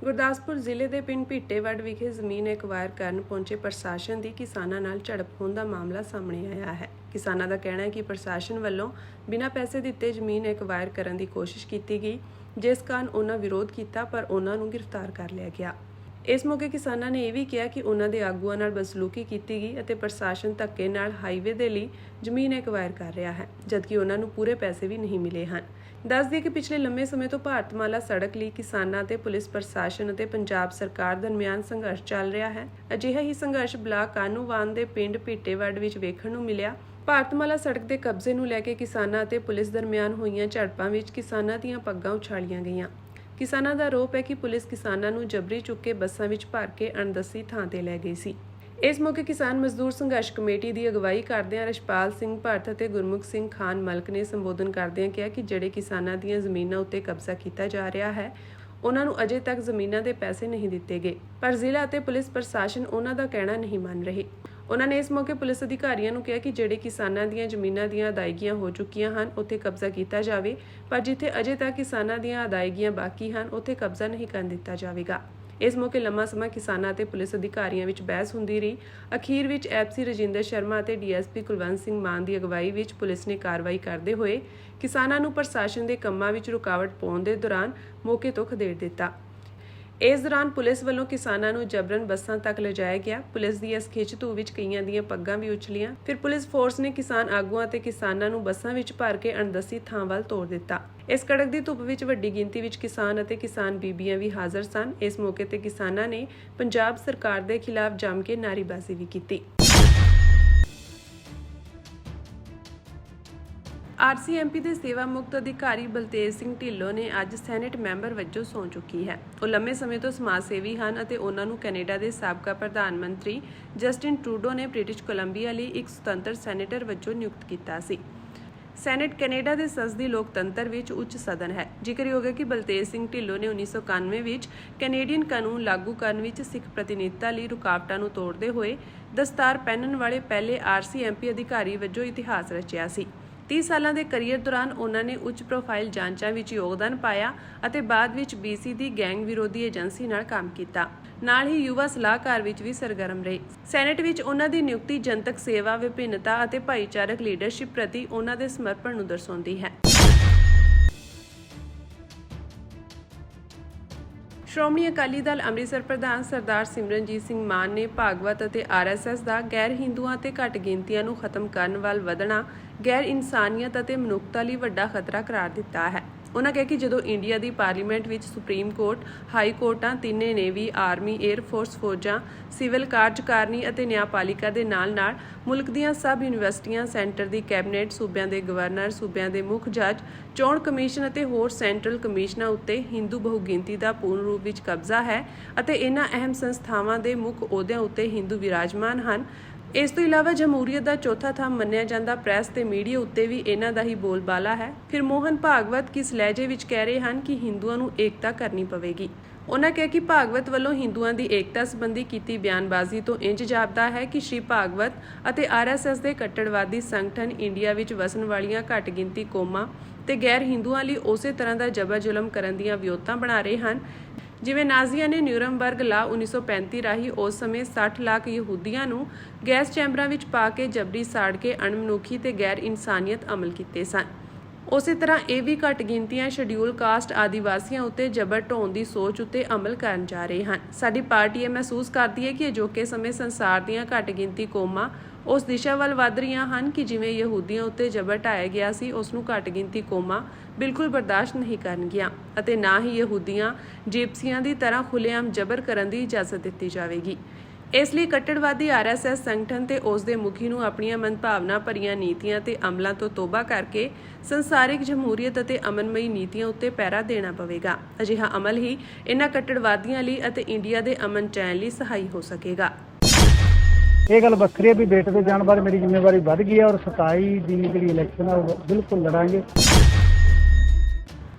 ਗੁਰਦਾਸਪੁਰ ਜ਼ਿਲ੍ਹੇ ਦੇ ਪਿੰਡ ਭਿੱਟੇਵੱਡ ਵਿਖੇ ਜ਼ਮੀਨ ਐਕਵਾਇਰ ਕਰਨ ਪਹੁੰਚੇ ਪ੍ਰਸ਼ਾਸਨ ਦੀ ਕਿਸਾਨਾਂ ਨਾਲ ਝੜਪ ਹੋਣ ਦਾ ਮਾਮਲਾ ਸਾਹਮਣੇ ਆਇਆ ਹੈ। ਕਿਸਾਨਾਂ ਦਾ ਕਹਿਣਾ ਹੈ ਕਿ ਪ੍ਰਸ਼ਾਸਨ ਵੱਲੋਂ ਬਿਨਾਂ ਪੈਸੇ ਦਿੱਤੇ ਜ਼ਮੀਨ ਐਕਵਾਇਰ ਕਰਨ ਦੀ ਕੋਸ਼ਿਸ਼ ਕੀਤੀ ਗਈ, ਜਿਸ ਕਾਰਨ ਉਹਨਾਂ ਵਿਰੋਧ ਕੀਤਾ ਪਰ ਉਹਨਾਂ ਨੂੰ ਗ੍ਰਿਫਤਾਰ ਕਰ ਲਿਆ ਗਿਆ। ਇਸ ਮੌਕੇ ਕਿਸਾਨਾਂ ਨੇ ਇਹ ਵੀ ਕਿਹਾ ਕਿ ਉਹਨਾਂ ਦੇ ਆਗੂਆਂ ਨਾਲ ਬਦਸਲੂਕੀ ਕੀਤੀ ਗਈ ਅਤੇ ਪ੍ਰਸ਼ਾਸਨ ਧੱਕੇ ਨਾਲ ਹਾਈਵੇ ਦੇ ਲਈ ਜ਼ਮੀਨ ਐਕਵਾਇਰ ਕਰ ਰਿਹਾ ਹੈ, ਜਦਕਿ ਉਹਨਾਂ ਨੂੰ ਪੂਰੇ ਪੈਸੇ ਵੀ ਨਹੀਂ ਮਿਲੇ ਹਨ। ਦੱਸ ਦਈਏ ਕਿ ਪਿਛਲੇ ਲੰਮੇ ਸਮੇਂ ਤੋਂ ਭਾਰਤਮਾਲਾ ਸੜਕ ਲਈ ਕਿਸਾਨਾਂ ਤੇ ਪੁਲਿਸ ਪ੍ਰਸ਼ਾਸਨ ਅਤੇ ਪੰਜਾਬ ਸਰਕਾਰ ਦਰਮਿਆਨ ਸੰਘਰਸ਼ ਚੱਲ ਰਿਹਾ ਹੈ। ਅਜਿਹਾ ਹੀ ਸੰਘਰਸ਼ ਬਲਾਕ ਕਾਨੂੰਵਾਨ ਦੇ ਪਿੰਡ ਭਿੱਟੇਵੱਡ ਵਿੱਚ ਵੇਖਣ ਨੂੰ ਮਿਲਿਆ। ਭਾਰਤਮਾਲਾ ਸੜਕ ਦੇ ਕਬਜ਼ੇ ਨੂੰ ਲੈ ਕੇ ਕਿਸਾਨਾਂ ਅਤੇ ਪੁਲਿਸ ਦਰਮਿਆਨ ਹੋਈਆਂ ਝੜਪਾਂ ਵਿੱਚ ਕਿਸਾਨਾਂ ਦੀਆਂ ਪੱਗਾਂ ਉਛਾਲੀਆਂ ਗਈਆਂ। ਕਿਸਾਨਾਂ ਦਾ ਆਰੋਪ ਹੈ ਕਿ ਪੁਲਿਸ ਕਿਸਾਨਾਂ ਨੂੰ ਜਬਰੀ ਚੁੱਕ ਕੇ ਬੱਸਾਂ ਵਿੱਚ ਭਰ ਕੇ ਅਣਦੱਸੀ ਥਾਂ ਤੇ ਲੈ ਗਈ ਸੀ। ਇਸ ਮੌਕੇ ਕਿਸਾਨ ਮਜ਼ਦੂਰ ਸੰਘਰਸ਼ ਕਮੇਟੀ ਦੀ ਅਗਵਾਈ ਕਰਦਿਆਂ ਰਸ਼ਪਾਲ ਸਿੰਘ ਭਰਤ ਅਤੇ ਗੁਰਮੁਖ ਸਿੰਘ ਖਾਨ ਮਲਕ ਨੇ ਸੰਬੋਧਨ ਕਰਦਿਆਂ ਕਿਹਾ ਕਿ ਜਿਹੜੇ ਕਿਸਾਨਾਂ ਦੀਆਂ ਜ਼ਮੀਨਾਂ ਉੱਤੇ ਕਬਜ਼ਾ ਕੀਤਾ ਜਾ ਰਿਹਾ ਹੈ, ਉਹਨਾਂ ਨੂੰ ਅਜੇ ਤੱਕ ਜ਼ਮੀਨਾਂ ਦੇ ਪੈਸੇ ਨਹੀਂ ਦਿੱਤੇ ਗਏ, ਪਰ ਜ਼ਿਲ੍ਹਾ ਅਤੇ ਪੁਲਿਸ ਪ੍ਰਸ਼ਾਸਨ ਉਹਨਾਂ ਦਾ ਕਹਿਣਾ ਨਹੀਂ ਮੰਨ ਰਹੇ। ਉਹਨਾਂ ਨੇ ਇਸ ਮੌਕੇ ਪੁਲਿਸ ਅਧਿਕਾਰੀਆਂ ਨੂੰ ਕਿਹਾ ਕਿ ਜਿਹੜੇ ਕਿਸਾਨਾਂ ਦੀਆਂ ਜ਼ਮੀਨਾਂ ਦੀਆਂ ਅਦਾਇਗੀਆਂ ਹੋ ਚੁੱਕੀਆਂ ਹਨ, ਉੱਥੇ ਕਬਜ਼ਾ ਕੀਤਾ ਜਾਵੇ, ਪਰ ਜਿੱਥੇ ਅਜੇ ਤੱਕ ਕਿਸਾਨਾਂ ਦੀਆਂ ਅਦਾਇਗੀਆਂ ਬਾਕੀ ਹਨ, ਉੱਥੇ ਕਬਜ਼ਾ ਨਹੀਂ ਕਰਨ ਦਿੱਤਾ ਜਾਵੇਗਾ। ਇਸ ਮੌਕੇ ਲੰਮਾ ਸਮਾਂ ਕਿਸਾਨਾਂ ਅਤੇ ਪੁਲਿਸ ਅਧਿਕਾਰੀਆਂ ਵਿੱਚ ਬਹਿਸ ਹੁੰਦੀ ਰਹੀ। ਅਖੀਰ ਵਿੱਚ ਐਪਸੀ ਰਜਿੰਦਰ ਸ਼ਰਮਾ ਅਤੇ DSP ਕੁਲਵੰਤ ਸਿੰਘ ਮਾਨ ਦੀ ਅਗਵਾਈ ਵਿੱਚ ਪੁਲਿਸ ਨੇ ਕਾਰਵਾਈ ਕਰਦੇ ਹੋਏ ਕਿਸਾਨਾਂ ਨੂੰ ਪ੍ਰਸ਼ਾਸਨ ਦੇ ਕੰਮਾਂ ਵਿੱਚ ਰੁਕਾਵਟ ਪਾਉਣ ਦੇ ਦੌਰਾਨ ਮੌਕੇ ਤੋਂ ਖਦੇੜ ਦਿੱਤਾ। ਇਸ ਦੌਰਾਨ ਪੁਲਿਸ ਵੱਲੋਂ ਕਿਸਾਨਾਂ ਨੂੰ ਜਬਰਨ ਬੱਸਾਂ ਤੱਕ ਲਿਜਾਇਆ ਗਿਆ। ਪੁਲਿਸ ਦੀ ਇਸ ਖਿੱਚ-ਧੂਹ ਵਿੱਚ ਕਈਆਂ ਦੀਆਂ ਪੱਗਾਂ ਵੀ ਉਛਲੀਆਂ। ਫਿਰ ਪੁਲਿਸ ਫੋਰਸ ਨੇ ਕਿਸਾਨ ਆਗੂਆਂ ਅਤੇ ਕਿਸਾਨਾਂ ਨੂੰ ਬੱਸਾਂ ਵਿੱਚ ਭਰ ਕੇ ਅਣਦੱਸੀ ਥਾਂ ਵੱਲ ਤੋਰ ਦਿੱਤਾ। ਇਸ ਕੜਕਦੀ ਧੁੱਪ ਵਿੱਚ ਵੱਡੀ ਗਿਣਤੀ ਵਿੱਚ ਕਿਸਾਨ ਅਤੇ ਕਿਸਾਨ ਬੀਬੀਆਂ ਵੀ ਹਾਜ਼ਰ ਸਨ। ਇਸ ਮੌਕੇ ਤੇ ਕਿਸਾਨਾਂ ਨੇ ਪੰਜਾਬ ਸਰਕਾਰ ਦੇ ਖਿਲਾਫ ਜੰਮ ਕੇ ਨਾਅਰੇਬਾਜ਼ੀ ਵੀ ਕੀਤੀ। RCMP ਦੇ ਸੇਵਾ ਮੁਕਤ ਅਧਿਕਾਰੀ ਬਲਤੇਜ ਸਿੰਘ ਢਿੱਲੋਂ ਨੇ ਅੱਜ ਸੈਨੇਟ ਮੈਂਬਰ ਵਜੋਂ ਸਹੁੰ ਚੁੱਕੀ ਹੈ। ਉਹ ਲੰਮੇ ਸਮੇਂ ਤੋਂ ਸਮਾਜ ਸੇਵੀ ਹਨ ਅਤੇ ਉਹਨਾਂ ਨੂੰ ਕੈਨੇਡਾ ਦੇ ਸਾਬਕਾ ਪ੍ਰਧਾਨ ਮੰਤਰੀ ਜਸਟਿਨ ਟਰੂਡੋ ਨੇ ਬ੍ਰਿਟਿਸ਼ ਕੋਲੰਬੀਆ ਲਈ ਇੱਕ ਸੁਤੰਤਰ ਸੈਨੇਟਰ ਵਜੋਂ ਨਿਯੁਕਤ ਕੀਤਾ ਸੀ। ਸੈਨੇਟ ਕੈਨੇਡਾ ਦੇ ਸੰਸਦੀ ਲੋਕਤੰਤਰ ਵਿੱਚ ਉੱਚ ਸਦਨ ਹੈ। ਜ਼ਿਕਰਯੋਗ ਹੈ ਕਿ ਬਲਤੇਜ ਸਿੰਘ ਢਿੱਲੋਂ ਨੇ 1991 ਵਿੱਚ ਕੈਨੇਡੀਅਨ ਕਾਨੂੰਨ ਲਾਗੂ ਕਰਨ ਵਿੱਚ ਸਿੱਖ ਪ੍ਰਤੀਨਿਧਤਾ ਲਈ ਰੁਕਾਵਟਾਂ ਨੂੰ ਤੋੜਦੇ ਹੋਏ ਦਸਤਾਰ ਪਹਿਨਣ ਵਾਲੇ ਪਹਿਲੇ RCMP ਅਧਿਕਾਰੀ ਵਜੋਂ ਇਤਿਹਾਸ ਰਚਿਆ ਸੀ। 30 ਸਾਲਾਂ ਦੇ ਕਰੀਅਰ ਦੌਰਾਨ ਉਹਨਾਂ ਨੇ ਉੱਚ ਪ੍ਰੋਫਾਈਲ ਜਾਂਚਾਂ ਵਿੱਚ ਯੋਗਦਾਨ ਪਾਇਆ ਅਤੇ ਬਾਅਦ ਵਿੱਚ BC ਦੀ ਗੈਂਗ ਵਿਰੋਧੀ ਏਜੰਸੀ ਨਾਲ ਕੰਮ ਕੀਤਾ। ਨਾਲ ਹੀ ਯੁਵਾ ਸਲਾਹਕਾਰ ਵਿੱਚ ਵੀ ਸਰਗਰਮ ਰਹੇ। ਸੈਨੇਟ ਵਿੱਚ ਉਹਨਾਂ ਦੀ ਨਿਯੁਕਤੀ ਜਨਤਕ ਸੇਵਾ, ਵਿਭਿੰਨਤਾ ਅਤੇ ਭਾਈਚਾਰਕ ਲੀਡਰਸ਼ਿਪ ਪ੍ਰਤੀ ਉਹਨਾਂ ਦੇ ਸਮਰਪਣ ਨੂੰ ਦਰਸਾਉਂਦੀ ਹੈ। ਸ਼੍ਰੋਮਣੀ ਅਕਾਲੀ ਦਲ ਅੰਮ੍ਰਿਤਸਰ ਪ੍ਰਧਾਨ ਸਰਦਾਰ ਸਿਮਰਨਜੀਤ ਸਿੰਘ ਮਾਨ ਨੇ ਭਾਗਵਤ ਅਤੇ RSS ਦਾ ਗੈਰ ਹਿੰਦੂਆਂ ਅਤੇ ਘੱਟ ਗਿਣਤੀਆਂ ਨੂੰ ਖਤਮ ਕਰਨ ਵੱਲ ਵਧਣਾ ਗੈਰ ਇਨਸਾਨੀਅਤ ਅਤੇ ਮਨੁੱਖਤਾ ਲਈ ਵੱਡਾ ਖਤਰਾ ਕਰਾਰ ਦਿੱਤਾ ਹੈ। ਉਹਨਾਂ ਕਿਹਾ ਕਿ ਜਦੋਂ ਇੰਡੀਆ ਦੀ ਪਾਰਲੀਮੈਂਟ ਵਿੱਚ ਸੁਪਰੀਮ ਕੋਰਟ, ਹਾਈ ਕੋਰਟਾਂ, ਤਿੰਨੇ ਨੇਵੀ, ਆਰਮੀ, ਏਅਰ ਫੋਰਸ ਫੌਜਾਂ, ਸਿਵਲ ਕਾਰਜਕਾਰਨੀ ਅਤੇ ਨਿਆਂਪਾਲਿਕਾ ਦੇ ਨਾਲ-ਨਾਲ ਮੁਲਕ ਦੀਆਂ ਸਭ ਯੂਨੀਵਰਸਿਟੀਆਂ, ਸੈਂਟਰ ਦੀ ਕੈਬਨਿਟ, ਸੂਬਿਆਂ ਦੇ ਗਵਰਨਰ, ਸੂਬਿਆਂ ਦੇ ਮੁੱਖ ਜੱਜ, ਚੋਣ ਕਮਿਸ਼ਨ ਅਤੇ ਹੋਰ ਸੈਂਟਰਲ ਕਮਿਸ਼ਨਾਂ ਉੱਤੇ ਹਿੰਦੂ ਬਹੁਗਿਣਤੀ ਦਾ ਪੂਰਨ ਰੂਪ ਵਿੱਚ ਕਬਜ਼ਾ ਹੈ ਅਤੇ ਇਹਨਾਂ ਅਹਿਮ ਸੰਸਥਾਵਾਂ ਦੇ ਮੁੱਖ ਅਹੁਦਿਆਂ ਉੱਤੇ ਹਿੰਦੂ ਵਿਰਾਜਮਾਨ ਹਨ। ਇਸ ਤੋਂ ਇਲਾਵਾ ਜਮਹੂਰੀਅਤ ਦਾ ਚੌਥਾ ਥੰਮ ਮੰਨਿਆ ਜਾਂਦਾ ਪ੍ਰੈਸ ਤੇ ਮੀਡੀਆ ਉੱਤੇ ਵੀ ਇਹਨਾਂ ਦਾ ਹੀ ਬੋਲਬਾਲਾ ਹੈ। ਫਿਰ ਮੋਹਨ ਭਾਗਵਤ ਕਿਸ ਲਹਿਜੇ ਵਿੱਚ ਕਹਿ ਰਹੇ ਹਨ ਕਿ ਹਿੰਦੂਆਂ ਨੂੰ ਏਕਤਾ ਕਰਨੀ ਪਵੇਗੀ। ਉਹਨਾਂ ਕਿਹਾ ਕਿ ਭਾਗਵਤ ਵੱਲੋਂ ਹਿੰਦੂਆਂ ਦੀ ਏਕਤਾ ਸੰਬੰਧੀ ਕੀਤੀ ਬਿਆਨਬਾਜ਼ੀ ਤੋਂ ਇੰਜ ਜਾਪਦਾ ਹੈ ਕਿ ਸ਼੍ਰੀ ਭਾਗਵਤ ਅਤੇ RSS ਦੇ ਕੱਟੜਵਾਦੀ ਸੰਗਠਨ ਇੰਡੀਆ ਵਿੱਚ ਵਸਣ ਵਾਲੀਆਂ ਘੱਟ ਗਿਣਤੀ ਕੌਮਾਂ ਤੇ ਗੈਰ ਹਿੰਦੂਆਂ ਲਈ ਉਸੇ ਤਰ੍ਹਾਂ ਦਾ ਜਬਰ ਜ਼ੁਲਮ ਕਰਨ ਦੀਆਂ ਵਿਉਂਤਾਂ ਬਣਾ ਰਹੇ ਹਨ ਜਿਵੇਂ ਨਾਜ਼ੀਆਂ ਨੇ ਨਿਊਰਮਬਰਗ ਲਾ 1935 ਰਾਹੀਂ ਉਸ ਸਮੇਂ 60 ਲੱਖ ਯਹੂਦੀਆਂ ਨੂੰ ਗੈਸ ਚੈਂਬਰਾਂ ਵਿੱਚ ਪਾ ਕੇ ਜਬਰੀ ਸਾੜ ਕੇ ਅਣਮਨੁੱਖੀ ਤੇ ਗੈਰ ਇਨਸਾਨੀਅਤ ਅਮਲ ਕੀਤੇ ਸਨ। ਉਸੇ ਤਰ੍ਹਾਂ ਇਹ ਵੀ ਘੱਟ ਗਿਣਤੀਆਂ, ਸ਼ਡਿਊਲ ਕਾਸਟ, ਆਦੀਵਾਸੀਆਂ ਉੱਤੇ ਜਬਰ ਢਾਉਣ ਦੀ ਸੋਚ ਉੱਤੇ ਅਮਲ ਕਰਨ ਜਾ ਰਹੇ ਹਨ। ਸਾਡੀ ਪਾਰਟੀ ਇਹ ਮਹਿਸੂਸ ਕਰਦੀ ਹੈ ਕਿ ਅਜੋਕੇ ਸਮੇਂ ਸੰਸਾਰ ਦੀਆਂ ਘੱਟ ਗਿਣਤੀ ਕੌਮਾਂ ਉਸ ਦਿਸ਼ਾ ਵੱਲ ਵਧ ਰਹੀਆਂ ਹਨ ਕਿ ਜਿਵੇਂ ਯਹੂਦੀਆਂ ਉੱਤੇ ਜਬਰ ਢਾਇਆ ਗਿਆ ਸੀ, ਉਸ ਨੂੰ ਘੱਟ ਗਿਣਤੀ ਕੌਮਾਂ ਬਿਲਕੁਲ ਬਰਦਾਸ਼ਤ ਨਹੀਂ ਕਰਨਗੀਆਂ ਅਤੇ ਨਾ ਹੀ ਯਹੂਦੀਆਂ, ਜਿਪਸੀਆਂ ਦੀ ਤਰ੍ਹਾਂ ਖੁੱਲ੍ਹੇਆਮ ਜਬਰ ਕਰਨ ਦੀ ਇਜਾਜ਼ਤ ਦਿੱਤੀ ਜਾਵੇਗੀ। ਇਸ ਲਈ ਕੱਟੜਵਾਦੀ RSS ਸੰਗਠਨ ਤੇ ਉਸ ਦੇ ਮੁਖੀ ਨੂੰ ਆਪਣੀਆਂ ਮਨਭਾਵਨਾ ਭਰੀਆਂ ਨੀਤੀਆਂ ਤੇ ਅਮਲਾਂ ਤੋਂ ਤੋਬਾ ਕਰਕੇ ਸੰਸਾਰਿਕ ਜਮਹੂਰੀਅਤ ਅਤੇ ਅਮਨਮਈ ਨੀਤੀਆਂ ਉੱਤੇ ਪਹਿਰਾ ਦੇਣਾ ਪਵੇਗਾ। ਅਜਿਹਾ ਅਮਲ ਹੀ ਇਹਨਾਂ ਕੱਟੜਵਾਦੀਆਂ ਲਈ ਅਤੇ ਇੰਡੀਆ ਦੇ ਅਮਨ ਚੈਨ ਲਈ ਸਹਾਈ ਹੋ ਸਕੇਗਾ। ਇਹ ਗੱਲ ਵੱਖਰੀ ਹੈ ਵੀ ਬੇਟੇ ਦੇ ਜਾਣ ਬਾਅਦ ਮੇਰੀ ਜ਼ਿੰਮੇਵਾਰੀ ਵੱਧ ਗਈ ਹੈ ਔਰ 27 ਦੀ ਜਿਹੜੀ ਇਲੈਕਸ਼ਨ ਆ ਉਹ ਬਿਲਕੁਲ ਲੜਾਂਗੇ।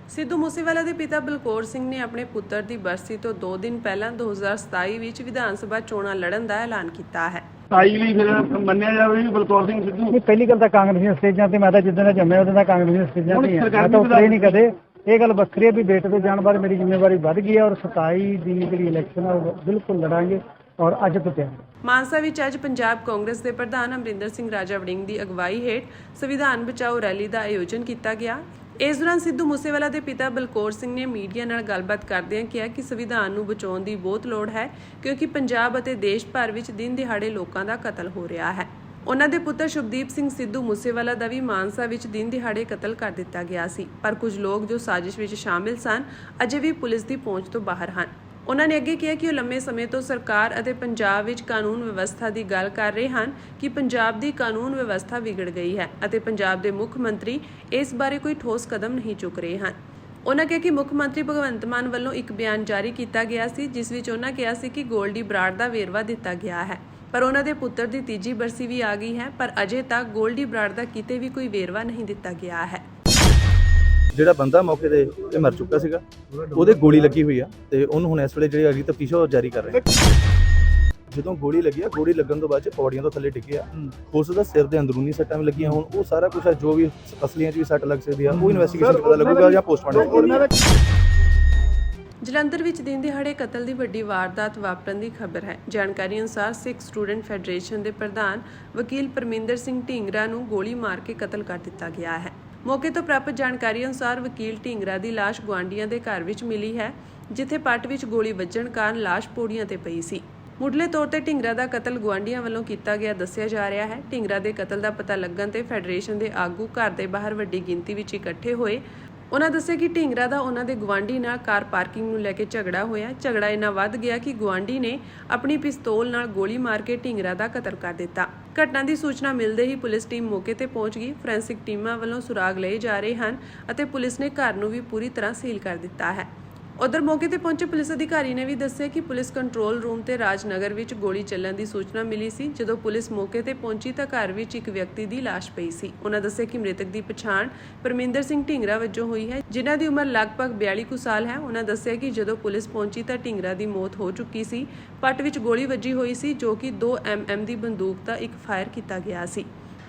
ਸਿੱਧੂ ਮੂਸੇਵਾਲਾ ਦੇ ਪਿਤਾ ਬਲਕੌਰ ਸਿੰਘ ਨੇ ਆਪਣੇ ਪੁੱਤਰ ਦੀ ਬਰਸੀ ਤੋਂ 2 ਦਿਨ ਪਹਿਲਾਂ 2027 ਵਿੱਚ ਵਿਧਾਨ ਸਭਾ ਚੋਣਾਂ ਲੜਨ ਦਾ ਐਲਾਨ ਕੀਤਾ ਹੈ। 27 ਲਈ ਫਿਰ ਮੰਨਿਆ ਜਾਵੇ ਵੀ ਬਲਕੌਰ ਸਿੰਘ ਸਿੱਧੂ। ਇਹ ਪਹਿਲੀ ਗੱਲ ਤਾਂ ਕਾਂਗਰਸੀ ਸਟੇਜਾਂ ਤੇ ਮੈਂ ਤਾਂ ਜਿੱਦਾਂ ਦਾ ਜੰਮਿਆ ਉਦੋਂ ਦਾ ਕਾਂਗਰਸੀ ਸਟੇਜਾਂ ਤੇ ਮੈਂ ਤਾਂ ਉਤਰੇ ਨਹੀਂ ਕਦੇ। ਇਹ ਗੱਲ ਵੱਖਰੀ ਹੈ ਵੀ ਬੇਟੇ ਦੇ ਜਾਣ ਬਾਅਦ ਮੇਰੀ ਜ਼ਿੰਮੇਵਾਰੀ ਵੱਧ ਗਈ ਹੈ ਔਰ 27 ਦੀ ਜਿਹੜੀ ਇਲੈਕਸ਼ਨ ਆ ਉਹ ਬਿਲਕੁਲ ਲੜਾਂਗੇ ਔਰ ਅੱਜ ਤੋਂ ਤਿਆਰ। ਮਾਨਸਾ ਵਿੱਚ ਅੱਜ ਪੰਜਾਬ ਕਾਂਗਰਸ ਦੇ ਪ੍ਰਧਾਨ ਅਮਰਿੰਦਰ ਸਿੰਘ ਰਾਜਾ ਵੜਿੰਗ ਦੀ ਅਗਵਾਈ ਹੇਠ ਸੰਵਿਧਾਨ ਬਚਾਓ ਰੈਲੀ ਦਾ ਆਯੋਜਨ ਕੀਤਾ ਗਿਆ। ਇਸ ਦੌਰਾਨ ਸਿੱਧੂ ਮੂਸੇਵਾਲਾ ਦੇ ਪਿਤਾ ਬਲਕੌਰ ਸਿੰਘ ਨੇ ਮੀਡੀਆ ਨਾਲ ਗੱਲਬਾਤ ਕਰਦਿਆਂ ਕਿਹਾ ਕਿ ਸੰਵਿਧਾਨ ਨੂੰ ਬਚਾਉਣ ਦੀ ਬਹੁਤ ਲੋੜ ਹੈ ਕਿਉਂਕਿ ਪੰਜਾਬ ਅਤੇ ਦੇਸ਼ ਭਰ ਵਿੱਚ ਦਿਨ ਦਿਹਾੜੇ ਲੋਕਾਂ ਦਾ ਕਤਲ ਹੋ ਰਿਹਾ ਹੈ। ਉਹਨਾਂ ਦੇ ਪੁੱਤਰ ਸ਼ੁਭਦੀਪ ਸਿੰਘ ਸਿੱਧੂ ਮੂਸੇਵਾਲਾ ਦਾ ਵੀ ਮਾਨਸਾ ਵਿੱਚ ਦਿਨ ਦਿਹਾੜੇ ਕਤਲ ਕਰ ਦਿੱਤਾ ਗਿਆ ਸੀ, ਪਰ ਕੁਝ ਲੋਕ ਜੋ ਸਾਜ਼ਿਸ਼ ਵਿੱਚ ਸ਼ਾਮਿਲ ਸਨ ਅਜੇ ਵੀ ਪੁਲਿਸ ਦੀ ਪਹੁੰਚ ਤੋਂ ਬਾਹਰ ਹਨ। ਉਹਨਾਂ ਨੇ ਅੱਗੇ ਕਿਹਾ ਕਿ ਉਹ ਲੰਮੇ ਸਮੇਂ ਤੋਂ ਸਰਕਾਰ ਅਤੇ ਪੰਜਾਬ ਵਿੱਚ ਕਾਨੂੰਨ ਵਿਵਸਥਾ ਦੀ ਗੱਲ ਕਰ ਰਹੇ ਹਨ ਕਿ ਪੰਜਾਬ ਦੀ ਕਾਨੂੰਨ ਵਿਵਸਥਾ ਵਿਗੜ ਗਈ ਹੈ ਅਤੇ ਪੰਜਾਬ ਦੇ ਮੁੱਖ ਮੰਤਰੀ ਇਸ ਬਾਰੇ ਕੋਈ ਠੋਸ ਕਦਮ ਨਹੀਂ ਚੁੱਕ ਰਹੇ ਹਨ। ਉਹਨਾਂ ਕਿਹਾ ਕਿ ਮੁੱਖ ਮੰਤਰੀ ਭਗਵੰਤ ਮਾਨ ਵੱਲੋਂ ਇੱਕ ਬਿਆਨ ਜਾਰੀ ਕੀਤਾ ਗਿਆ ਸੀ ਜਿਸ ਵਿੱਚ ਉਹਨਾਂ ਕਿਹਾ ਸੀ ਕਿ ਗੋਲਡੀ ਬਰਾੜ ਦਾ ਵੇਰਵਾ ਦਿੱਤਾ ਗਿਆ ਹੈ, ਪਰ ਉਹਨਾਂ ਦੇ ਪੁੱਤਰ ਦੀ ਤੀਜੀ ਬਰਸੀ ਵੀ ਆ ਗਈ ਹੈ, ਪਰ ਅਜੇ ਤੱਕ ਗੋਲਡੀ ਬਰਾੜ ਦਾ ਕਿਤੇ ਵੀ ਕੋਈ ਵੇਰਵਾ ਨਹੀਂ ਦਿੱਤਾ ਗਿਆ ਹੈ। ਜਿਹੜਾ ਬੰਦਾ ਮੌਕੇ ਤੇ ਇਹ ਮਰ ਚੁੱਕਾ ਸੀਗਾ, ਉਹਦੇ ਗੋਲੀ ਲੱਗੀ ਹੋਈ ਆ ਤੇ ਉਹਨੂੰ ਹੁਣ ਇਸ ਵੇਲੇ ਜਿਹੜੀ ਅਗਲੀ ਤਫਤੀਸ਼ ਉਹ ਜਾਰੀ ਕਰ ਰਹੇ। ਜਦੋਂ ਗੋਲੀ ਲੱਗੀ ਆ, ਗੋਲੀ ਲੱਗਣ ਤੋਂ ਬਾਅਦ ਚ ਪੌੜੀਆਂ ਤੋਂ ਥੱਲੇ ਡਿੱਗਿਆ, ਉਸ ਦਾ ਸਿਰ ਦੇ ਅੰਦਰੂਨੀ ਸੱਟਾਂ ਵੀ ਲੱਗੀਆਂ। ਹੁਣ ਉਹ ਸਾਰਾ ਕੁਝ ਜੋ ਵੀ ਅਸਲੀਆਂ ਚ ਵੀ ਸੱਟ ਲੱਗ ਸਕਦੀ ਆ ਉਹ ਇਨਵੈਸਟੀਗੇਸ਼ਨ ਚ ਪਤਾ ਲੱਗੂਗਾ ਜਾਂ ਪੋਸਟਮਾਰਟਮ। ਜਲੰਧਰ ਵਿੱਚ ਦਿਨ ਦਿਹਾੜੇ ਕਤਲ ਦੀ ਵੱਡੀ ਵਾਰਦਾਤ ਵਾਪਰਨ ਦੀ ਖਬਰ ਹੈ। ਜਾਣਕਾਰੀ ਅਨੁਸਾਰ ਸਿੱਖ ਸਟੂਡੈਂਟ ਫੈਡਰੇਸ਼ਨ ਦੇ ਪ੍ਰਧਾਨ ਵਕੀਲ ਪਰਮਿੰਦਰ ਸਿੰਘ ਢੀਂਗਰਾ ਨੂੰ ਗੋਲੀ ਮਾਰ ਕੇ ਕਤਲ ਕਰ ਦਿੱਤਾ ਗਿਆ ਹੈ। ਮੌਕੇ ਤੋਂ ਪ੍ਰਾਪਤ ਜਾਣਕਾਰੀ ਅਨੁਸਾਰ ਵਕੀਲ ਢੀਂਗਰਾ ਦੀ ਲਾਸ਼ ਗੁਆਂਢੀਆਂ ਦੇ ਘਰ ਵਿੱਚ ਮਿਲੀ ਹੈ, ਜਿੱਥੇ ਪੱਟ ਵਿੱਚ ਗੋਲੀ ਵੱਜਣ ਕਾਰਨ ਲਾਸ਼ ਪੌੜੀਆਂ ਤੇ ਪਈ ਸੀ। ਮੁੱਢਲੇ ਤੌਰ ਤੇ ਢੀਂਗਰਾ ਦਾ ਕਤਲ ਗੁਆਂਢੀਆਂ ਵੱਲੋਂ ਕੀਤਾ ਗਿਆ ਦੱਸਿਆ ਜਾ ਰਿਹਾ ਹੈ। ਢੀਂਗਰਾ ਦੇ ਕਤਲ ਦਾ ਪਤਾ ਲੱਗਣ ਤੇ ਫੈਡਰੇਸ਼ਨ ਦੇ ਆਗੂ ਘਰ ਦੇ ਬਾਹਰ ਵੱਡੀ ਗਿਣਤੀ ਵਿੱਚ ਇਕੱਠੇ ਹੋਏ। ਉਹਨਾਂ ਦੱਸਿਆ ਕਿ ਢੀਂਗਰਾ ਦਾ ਉਹਨਾਂ ਦੇ ਗੁਆਂਢੀ ਨਾਲ ਕਾਰ ਪਾਰਕਿੰਗ ਨੂੰ ਲੈ ਕੇ ਝਗੜਾ ਹੋਇਆ। ਝਗੜਾ ਇੰਨਾ ਵੱਧ ਗਿਆ ਕਿ ਗੁਆਂਢੀ ਨੇ ਆਪਣੀ ਪਿਸਤੌਲ ਨਾਲ ਗੋਲੀ ਮਾਰ ਕੇ ਢੀਂਗਰਾ ਦਾ ਕਤਲ ਕਰ ਦਿੱਤਾ। ਘਟਨਾ ਦੀ ਸੂਚਨਾ ਮਿਲਦੇ ਹੀ ਪੁਲਿਸ ਟੀਮ ਮੌਕੇ ਤੇ ਪਹੁੰਚ ਗਈ। ਫੋਰੈਂਸਿਕ ਟੀਮਾਂ ਵੱਲੋਂ ਸੁਰਾਗ ਲਏ ਜਾ ਰਹੇ ਹਨ ਅਤੇ ਪੁਲਿਸ ਨੇ ਘਰ ਨੂੰ ਵੀ ਪੂਰੀ ਤਰ੍ਹਾਂ ਸੀਲ ਕਰ ਦਿੱਤਾ ਹੈ। ਉਧਰ ਮੌਕੇ ਤੇ ਪਹੁੰਚੇ ਪੁਲਿਸ ਅਧਿਕਾਰੀ ਨੇ ਵੀ ਦੱਸਿਆ ਕਿ ਪੁਲਿਸ ਕੰਟਰੋਲ ਰੂਮ ਤੇ ਰਾਜਨਗਰ ਵਿੱਚ ਗੋਲੀ ਚੱਲਣ ਦੀ ਸੂਚਨਾ ਮਿਲੀ ਸੀ। ਜਦੋਂ ਪੁਲਿਸ ਮੌਕੇ ਤੇ ਪਹੁੰਚੀ ਤਾਂ ਘਰ ਵਿੱਚ ਇੱਕ ਵਿਅਕਤੀ ਦੀ ਲਾਸ਼ ਪਈ ਸੀ। ਉਹਨਾਂ ਦੱਸਿਆ ਕਿ ਮ੍ਰਿਤਕ ਦੀ ਪਛਾਣ ਪਰਮਿੰਦਰ ਸਿੰਘ ਢੀਂਗਰਾ ਵਜੋਂ ਹੋਈ ਹੈ, ਜਿਨ੍ਹਾਂ ਦੀ ਉਮਰ ਲਗਭਗ 42 ਕੁ ਸਾਲ ਹੈ। ਉਹਨਾਂ ਦੱਸਿਆ ਕਿ ਜਦੋਂ ਪੁਲਿਸ ਪਹੁੰਚੀ ਤਾਂ ਢੀਂਗਰਾ ਦੀ ਮੌਤ ਹੋ ਚੁੱਕੀ ਸੀ। ਪੱਟ ਵਿੱਚ ਗੋਲੀ ਵੱਜੀ ਹੋਈ ਸੀ ਜੋ ਕਿ 2 mm ਦੀ ਬੰਦੂਕ ਦਾ ਇੱਕ ਫਾਇਰ ਕੀਤਾ ਗਿਆ ਸੀ।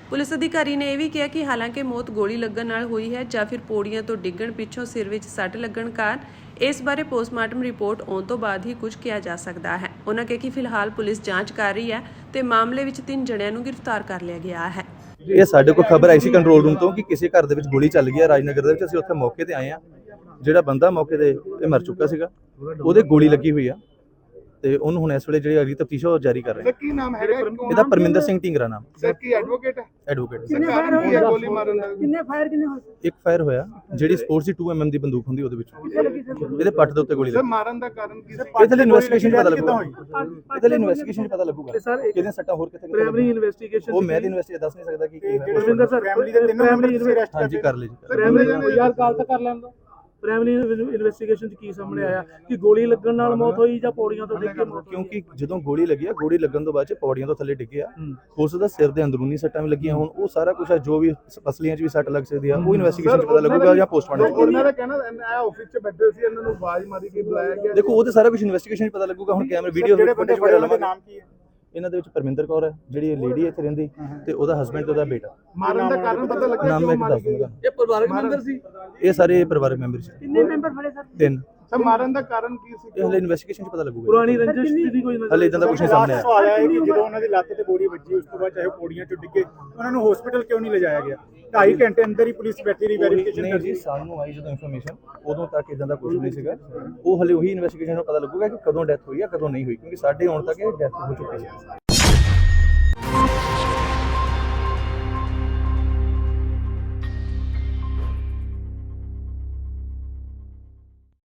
ਪੁਲਿਸ ਅਧਿਕਾਰੀ ਨੇ ਇਹ ਵੀ ਕਿਹਾ ਕਿ ਹਾਲਾਂਕਿ ਮੌਤ ਗੋਲੀ ਲੱਗਣ ਨਾਲ ਹੋਈ ਹੈ ਜਾਂ ਫਿਰ ਪੌੜੀਆਂ ਤੋਂ ਡਿੱਗਣ ਪਿੱਛੋਂ ਸਿਰ ਵਿੱਚ ਸੱਟ ਲੱਗਣ ਕਾਰਨ ਇਸ ਬਾਰੇ ਪੋਸਟਮਾਰਟਮ ਰਿਪੋਰਟ ਆਉਣ ਤੋਂ ਬਾਅਦ ਹੀ ਕੁਝ ਕਿਹਾ ਜਾ ਸਕਦਾ ਹੈ। ਉਹਨਾਂ ਕਿਹਾ ਕਿ ਫਿਲਹਾਲ ਪੁਲਿਸ ਜਾਂਚ ਕਰ ਰਹੀ ਹੈ ਤੇ ਮਾਮਲੇ ਵਿੱਚ 3 ਜਣਿਆਂ ਨੂੰ ਗ੍ਰਿਫਤਾਰ ਕਰ ਲਿਆ ਗਿਆ ਹੈ। ਇਹ ਸਾਡੇ ਕੋਲ ਖਬਰ ਆਈ ਸੀ ਕੰਟਰੋਲ ਰੂਮ ਤੋਂ ਕਿ ਕਿਸੇ ਘਰ ਦੇ ਵਿੱਚ ਗੋਲੀ ਚੱਲ ਗਈ ਹੈ ਰਾਜਨਗਰ ਦੇ ਵਿੱਚ। ਅਸੀਂ ਉੱਥੇ ਮੌਕੇ ਤੇ ਆਏ ਆ। ਜਿਹੜਾ ਬੰਦਾ ਮੌਕੇ ਤੇ ਇਹ ਮਰ ਚੁੱਕਾ ਸੀਗਾ, ਉਹਦੇ ਗੋਲੀ ਲੱਗੀ ਹੋਈ ਆ ਤੇ ਉਹਨੂੰ ਹੁਣ ਇਸ ਵੇਲੇ ਜਿਹੜੀ ਅਗਲੀ ਤਫਤੀਸ਼ ਉਹ ਜਾਰੀ ਕਰ ਰਹੇ ਸਰ ਕੀ ਨਾਮ ਹੈਗਾ ਇਹਦਾ ਪਰਮਿੰਦਰ ਸਿੰਘ ਢਿੰਗਰਾ ਨਾਮ। ਸਰ ਕੀ ਐਡਵੋਕੇਟ ਹੈ? ਐਡਵੋਕੇਟ। ਗੋਲੀ ਮਾਰਨ ਦਾ ਕਿੰਨੇ ਫਾਇਰ ਕਿੰਨੇ ਹੋਏ? ਇੱਕ ਫਾਇਰ ਹੋਇਆ, ਜਿਹੜੀ ਸਪੋਰਟਸ ਦੀ 2 mm ਦੀ ਬੰਦੂਕ ਹੁੰਦੀ ਉਹਦੇ ਵਿੱਚ ਇਹਦੇ ਪੱਟ ਦੇ ਉੱਤੇ ਗੋਲੀ ਸਰ ਲੱਗੀ। ਮਾਰਨ ਦਾ ਕਾਰਨ ਕੀ ਸੀ? ਇਹਦੇ ਲਈ ਇਨਵੈਸਟੀਗੇਸ਼ਨ ਪਤਾ ਲੱਗੂਗਾ। ਇਹਦੇ ਲਈ ਇਨਵੈਸਟੀਗੇਸ਼ਨ ਪਤਾ ਲੱਗੂਗਾ ਕਿਹਦੇ ਸੱਟਾਂ ਹੋਰ ਕਿੱਥੇ ਪ੍ਰਾਇਮਰੀ ਇਨਵੈਸਟੀਗੇਸ਼ਨ ਉਹ ਮੈਂ ਦੀ ਇਨਵੈਸਟੀਗੇਸ਼ਨ ਦੱਸ ਨਹੀਂ ਸਕਦਾ ਕਿ ਕੀ ਹੋਇਆ। ਰਵਿੰਦਰ ਸਰ ਫੈਮਿਲੀ ਦੇ ਤਿੰਨੋਂ ਮੈਂਬਰ ਤੁਸੀਂ ਅਰੈਸਟ ਹਾਂਜੀ ਕਰ ਲਈ ਜੀ। ਪ੍ਰਾਇਮਰੀ ਯਾਰ ਕਾਲ ਤਾਂ ਕਰ ਲੈਣ ਦੋ। ਪ੍ਰਾਇਮਰੀ ਇਨਵੈਸਟੀਗੇਸ਼ਨ ਚ ਕੀ ਸਾਹਮਣੇ ਆਇਆ ਕਿ ਗੋਲੀ ਲੱਗਣ ਨਾਲ ਮੌਤ ਹੋਈ ਜਾਂ ਪੌੜੀਆਂ ਤੋਂ ਡਿੱਗ ਕੇ ਮੌਤ ਹੋਈ? ਕਿਉਂਕਿ ਜਦੋਂ ਗੋਲੀ ਲੱਗੀ ਆ, ਗੋਲੀ ਲੱਗਣ ਤੋਂ ਬਾਅਦ ਚ ਪੌੜੀਆਂ ਤੋਂ ਥੱਲੇ ਡਿੱਗਿਆ। ਉਸ ਦਾ ਸਿਰ ਦੇ ਅੰਦਰੂਨੀ ਸੱਟਾਂ ਵੀ ਲੱਗੀਆਂ। ਹੁਣ ਉਹ ਸਾਰਾ ਕੁਝ ਜੋ ਵੀ ਅਸਲੀਆਂ ਚ ਵੀ ਸੱਟ ਲੱਗ ਸਕਦੀ ਆ ਉਹ ਇਨਵੈਸਟੀਗੇਸ਼ਨ ਚ ਪਤਾ ਲੱਗੂਗਾ ਜਾਂ ਪੋਸਟਮਾਰਟਮ ਚ। ਉਹਨਾਂ ਦਾ ਕਹਿਣਾ ਇਹ ਆਫਿਸ 'ਚ ਬੈਠੇ ਸੀ, ਇਹਨਾਂ ਨੂੰ ਆਵਾਜ਼ ਮਾਰੀ ਕੇ ਬੁਲਾਇਆ ਗਿਆ। ਦੇਖੋ ਉਹ ਤੇ ਸਾਰਾ ਕੁਝ ਇਨਵੈਸਟੀਗੇਸ਼ਨ ਚ ਪਤਾ ਲੱਗੂਗਾ। ਹੁਣ ਕੈਮਰੇ ਵੀਡੀਓ ਫੁਟੇਜ ਵਗੈਰਾ ਲਵਾਂਗੇ। ਨਾਮ ਕੀ ਹੈ? ਇਹਨਾਂ ਦੇ ਵਿੱਚ ਪਰਮਿੰਦਰ ਕੌਰ ਹੈ ਜਿਹੜੀ ਲੇਡੀ ਇੱਥੇ ਰਹਿੰਦੀ ਤੇ ਉਹਦਾ ਹਸਬੈਂਡ ਤੇ ਉਹਦਾ ਬੇਟਾ। ਮਾਰਨ ਦਾ ਕਾਰਨ ਪਤਾ ਲੱਗਾ ਨਾਮ ਮੈਂ ਦੱਸ ਦੂੰਗਾ। ਇਹ ਪਰਿਵਾਰਕ ਮੈਂਬਰ ਸੀ? ਇਹ ਸਾਰੇ ਪਰਿਵਾਰਕ ਮੈਂਬਰ ਸੀ। ਕਿੰਨੇ ਮੈਂਬਰ ਫੜੇ ਸਰ? 3। ਸਰ ਮਾਰਨ ਦਾ ਕਾਰਨ ਕੀ ਸੀ? ਇਹ ਹਲੇ ਇਨਵੈਸਟੀਗੇਸ਼ਨ ਚ ਪਤਾ ਲੱਗੂਗਾ। ਪੁਰਾਣੀ ਰੰਜਿਸ਼ ਦੀ ਕੋਈ ਹਲੇ ਇਦਾਂ ਦਾ ਕੁਝ ਨਹੀਂ ਸਾਹਮਣੇ ਆਇਆ। ਸਵਾਲ ਆਇਆ ਕਿ ਜਦੋਂ ਉਹਨਾਂ ਦੀ ਲੱਤ ਤੇ ਗੋਲੀ ਵੱਜੀ ਉਸ ਤੋਂ ਬਾਅਦ ਚਾਹੇ ਉਹ ਪੌੜੀਆਂ ਚੋਂ ਡਿੱਗੇ, ਉਹਨਾਂ ਨੂੰ ਹਸਪੀਟਲ ਕਿਉਂ ਨਹੀਂ ਲਿਜਾਇਆ ਗਿਆ? 2.5 ਘੰਟੇ ਅੰਦਰ ਹੀ ਪੁਲਿਸ ਬੈਠੀ ਰਹੀ ਵੈਰੀਫਿਕੇਸ਼ਨ ਨਹੀਂ ਜੀ, ਸਾਨੂੰ ਆਈ ਜਦੋਂ ਇਨਫੋਰਮੇਸ਼ਨ ਉਦੋਂ ਤੱਕ ਇਦਾਂ ਦਾ ਕੁਝ ਨਹੀਂ ਸੀਗਾ। ਉਹ ਹਲੇ ਉਹੀ ਇਨਵੈਸਟੀਗੇਸ਼ਨ ਨੂੰ ਪਤਾ ਲੱਗੂਗਾ ਕਿ ਕਦੋਂ ਡੈਥ ਹੋਈ ਆ ਕਦੋਂ ਨਹੀਂ ਹੋਈ, ਕਿਉਂਕਿ ਸਾਡੇ ਆਉਣ ਤੱਕ ਇਹ ਡੈਥ ਹੋ ਚੁੱਕੀ ਹੈ।